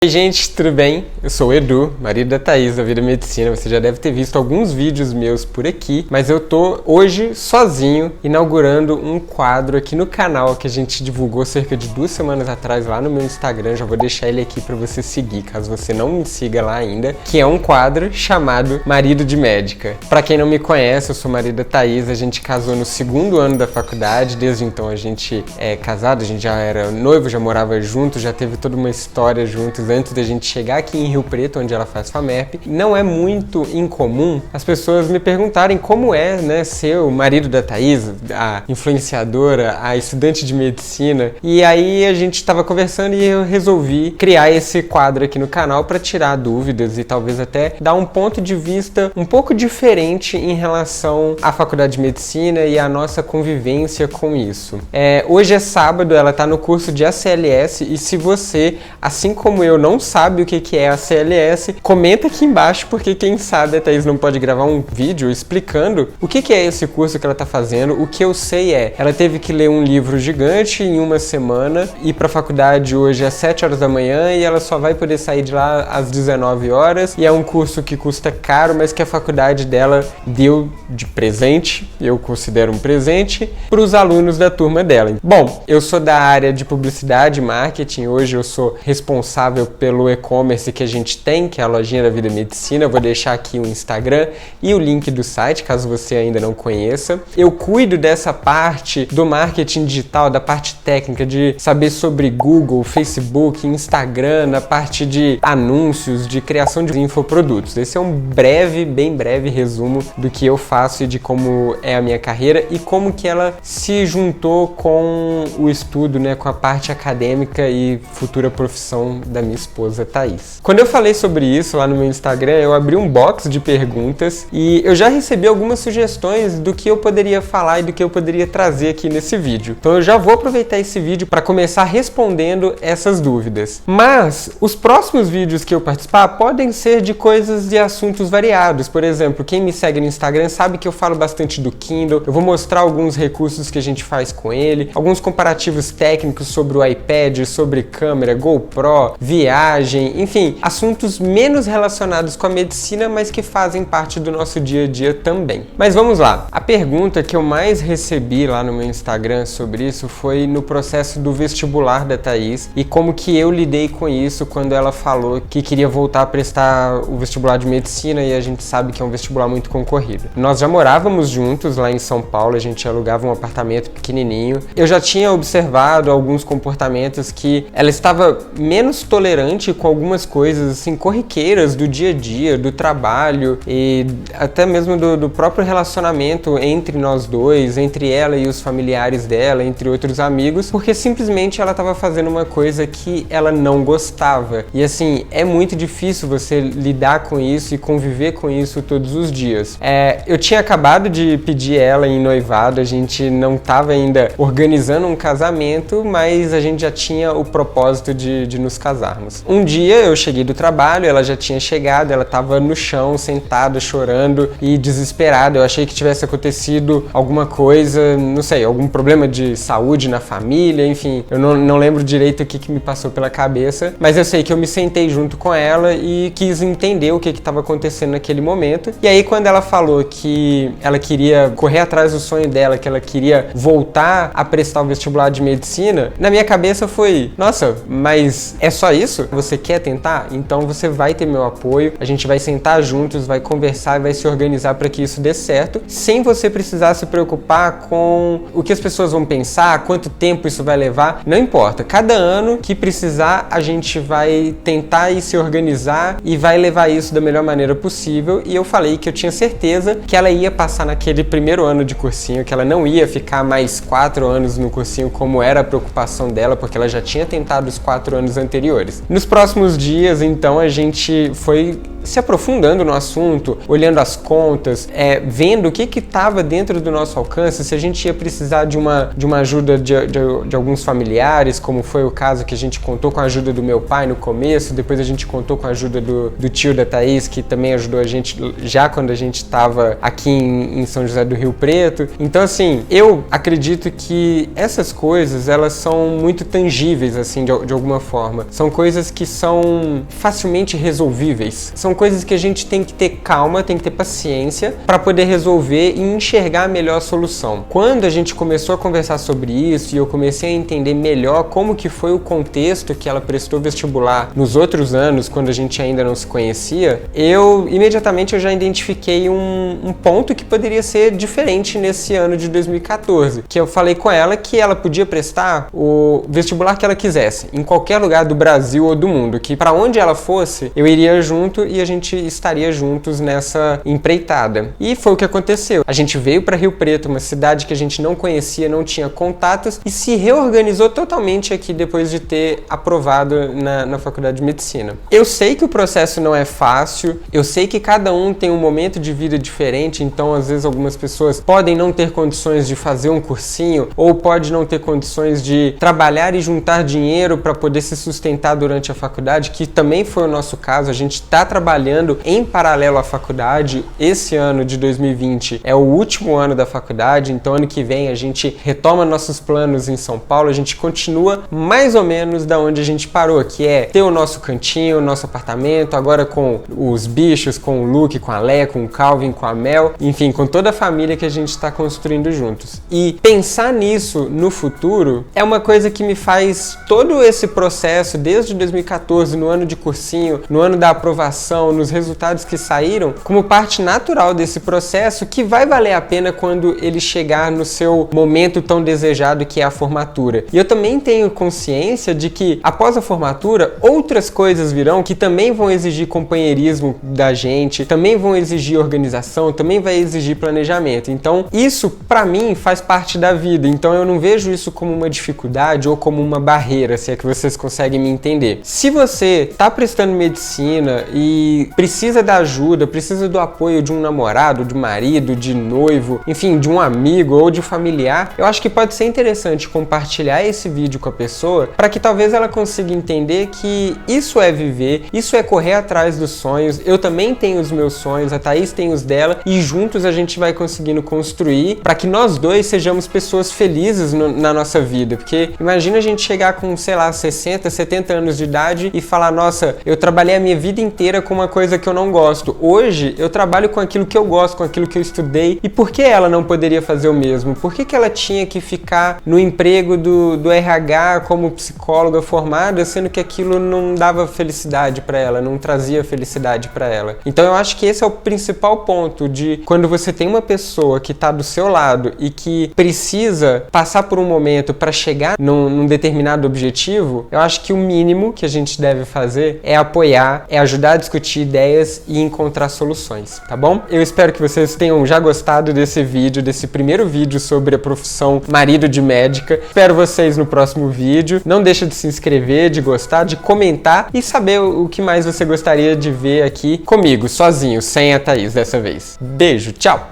Oi gente, tudo bem? Eu sou o Edu, marido da Thaís da Vida Medicina. Você já deve ter visto alguns vídeos meus por aqui, mas eu tô hoje sozinho inaugurando um quadro aqui no canal que a gente divulgou cerca de 2 semanas atrás lá no meu Instagram. Já vou deixar ele aqui para você seguir, caso você não me siga lá ainda, que é um quadro chamado Marido de Médica. Para quem não me conhece, eu sou marido da Thaís, a gente casou no 2º ano da faculdade, desde então a gente é casado, a gente já era noivo, já morava junto, já teve toda uma história juntos antes da gente chegar aqui em Rio Preto, onde ela faz FAMERP. Não é muito incomum as pessoas me perguntarem como é, né, ser o marido da Thaís, a influenciadora, a estudante de medicina. E aí a gente estava conversando e eu resolvi criar esse quadro aqui no canal para tirar dúvidas e talvez até dar um ponto de vista um pouco diferente em relação à faculdade de medicina e à nossa convivência com isso. Hoje é sábado, ela está no curso de ACLS e se você, assim como eu, não sabe o que é a ACLS, comenta aqui embaixo, porque quem sabe a Thaís não pode gravar um vídeo explicando o que é esse curso que ela está fazendo. O que eu sei é, ela teve que ler um livro gigante em uma semana, ir para a faculdade hoje às 7 horas da manhã e ela só vai poder sair de lá às 19 horas, e é um curso que custa caro, mas que a faculdade dela deu de presente, eu considero um presente, para os alunos da turma dela. Bom, eu sou da área de publicidade e marketing, hoje eu sou responsável pelo e-commerce que a gente tem, que é a lojinha da Vida Medicina. Eu vou deixar aqui o Instagram e o link do site, caso você ainda não conheça. Eu cuido dessa parte do marketing digital, da parte técnica, de saber sobre Google, Facebook, Instagram, na parte de anúncios, de criação de infoprodutos. Esse é um breve, bem breve resumo do que eu faço e de como é a minha carreira e como que ela se juntou com o estudo, né, com a parte acadêmica e futura profissão da minha esposa Thaís. Quando eu falei sobre isso lá no meu Instagram, eu abri um box de perguntas e eu já recebi algumas sugestões do que eu poderia falar e do que eu poderia trazer aqui nesse vídeo. Então eu já vou aproveitar esse vídeo para começar respondendo essas dúvidas. Mas os próximos vídeos que eu participar podem ser de coisas e assuntos variados. Por exemplo, quem me segue no Instagram sabe que eu falo bastante do Kindle. Eu vou mostrar alguns recursos que a gente faz com ele, alguns comparativos técnicos sobre o iPad, sobre câmera, GoPro, viagem, enfim, assuntos menos relacionados com a medicina, mas que fazem parte do nosso dia a dia também. Mas vamos lá. A pergunta que eu mais recebi lá no meu Instagram sobre isso foi no processo do vestibular da Thaís e como que eu lidei com isso quando ela falou que queria voltar a prestar o vestibular de medicina, e a gente sabe que é um vestibular muito concorrido. Nós já morávamos juntos lá em São Paulo, a gente alugava um apartamento pequenininho. Eu já tinha observado alguns comportamentos que ela estava menos tolerante com algumas coisas assim corriqueiras do dia a dia, do trabalho e até mesmo do próprio relacionamento entre nós dois, entre ela e os familiares dela, entre outros amigos, porque simplesmente ela estava fazendo uma coisa que ela não gostava. E assim, é muito difícil você lidar com isso e conviver com isso todos os dias. Eu tinha acabado de pedir ela em noivado, a gente não estava ainda organizando um casamento, mas a gente já tinha o propósito de nos casarmos. Um dia eu cheguei do trabalho, ela já tinha chegado, ela estava no chão, sentada, chorando e desesperada. Eu achei que tivesse acontecido alguma coisa, não sei, algum problema de saúde na família, enfim. Eu não lembro direito o que me passou pela cabeça, mas eu sei que eu me sentei junto com ela e quis entender o que estava acontecendo naquele momento. E aí quando ela falou que ela queria correr atrás do sonho dela, que ela queria voltar a prestar o vestibular de medicina, na minha cabeça foi, nossa, mas é só isso? Você quer tentar? Então você vai ter meu apoio, a gente vai sentar juntos, vai conversar e vai se organizar para que isso dê certo, sem você precisar se preocupar com o que as pessoas vão pensar, quanto tempo isso vai levar, não importa. Cada ano que precisar, a gente vai tentar e se organizar e vai levar isso da melhor maneira possível. E eu falei que eu tinha certeza que ela ia passar naquele primeiro ano de cursinho, que ela não ia ficar mais 4 anos no cursinho como era a preocupação dela, porque ela já tinha tentado os 4 anos anteriores. Nos próximos dias, então, a gente foi se aprofundando no assunto, olhando as contas, vendo o que estava dentro do nosso alcance, se a gente ia precisar de uma ajuda de alguns familiares, como foi o caso que a gente contou com a ajuda do meu pai no começo, depois a gente contou com a ajuda do tio da Thaís, que também ajudou a gente já quando a gente estava aqui em São José do Rio Preto. Então, assim, eu acredito que essas coisas, elas são muito tangíveis, assim, de alguma forma. São coisas que são facilmente resolvíveis. São coisas que a gente tem que ter calma, tem que ter paciência para poder resolver e enxergar a melhor solução. Quando a gente começou a conversar sobre isso e eu comecei a entender melhor como que foi o contexto que ela prestou vestibular nos outros anos, quando a gente ainda não se conhecia, imediatamente eu já identifiquei um ponto que poderia ser diferente nesse ano de 2014, que eu falei com ela que ela podia prestar o vestibular que ela quisesse, em qualquer lugar do Brasil ou do mundo, que para onde ela fosse, eu iria junto e a gente estaria juntos nessa empreitada. E foi o que aconteceu. A gente veio para Rio Preto, uma cidade que a gente não conhecia, não tinha contatos, e se reorganizou totalmente aqui depois de ter aprovado na Faculdade de Medicina. Eu sei que o processo não é fácil, eu sei que cada um tem um momento de vida diferente, então às vezes algumas pessoas podem não ter condições de fazer um cursinho, ou pode não ter condições de trabalhar e juntar dinheiro para poder se sustentar durante a faculdade, que também foi o nosso caso. A gente está trabalhando em paralelo à faculdade. Esse ano de 2020 é o último ano da faculdade, então ano que vem a gente retoma nossos planos em São Paulo, a gente continua mais ou menos da onde a gente parou, que é ter o nosso cantinho, o nosso apartamento, agora com os bichos, com o Luke, com a Leia, com o Calvin, com a Mel, enfim, com toda a família que a gente está construindo juntos. E pensar nisso no futuro é uma coisa que me faz todo esse processo, desde 2014, no ano de cursinho, no ano da aprovação, nos resultados que saíram, como parte natural desse processo que vai valer a pena quando ele chegar no seu momento tão desejado, que é a formatura. E eu também tenho consciência de que após a formatura, outras coisas virão que também vão exigir companheirismo da gente, também vão exigir organização, também vai exigir planejamento. Então, isso para mim faz parte da vida. Então, eu não vejo isso como uma dificuldade ou como uma barreira, se é que vocês conseguem me entender. Se você está prestando medicina e precisa da ajuda, precisa do apoio de um namorado, de marido, de noivo, enfim, de um amigo ou de familiar, eu acho que pode ser interessante compartilhar esse vídeo com a pessoa para que talvez ela consiga entender que isso é viver, isso é correr atrás dos sonhos. Eu também tenho os meus sonhos, a Thaís tem os dela, e juntos a gente vai conseguindo construir para que nós dois sejamos pessoas felizes na nossa vida. Porque imagina a gente chegar com, sei lá, 60, 70 anos de idade e falar: nossa, eu trabalhei a minha vida inteira com uma coisa que eu não gosto. Hoje eu trabalho com aquilo que eu gosto, com aquilo que eu estudei. E por que ela não poderia fazer o mesmo? Por que ela tinha que ficar no emprego do RH como psicóloga formada, sendo que aquilo não dava felicidade para ela, não trazia felicidade para ela? Então eu acho que esse é o principal ponto de quando você tem uma pessoa que está do seu lado e que precisa passar por um momento para chegar num determinado objetivo, eu acho que o mínimo que a gente deve fazer é apoiar, é ajudar a discutir ideias e encontrar soluções, tá bom? Eu espero que vocês tenham já gostado desse vídeo, desse primeiro vídeo sobre a profissão marido de médica. Espero vocês no próximo vídeo. Não deixa de se inscrever, de gostar, de comentar e saber o que mais você gostaria de ver aqui comigo, sozinho, sem a Thaís dessa vez. Beijo, tchau!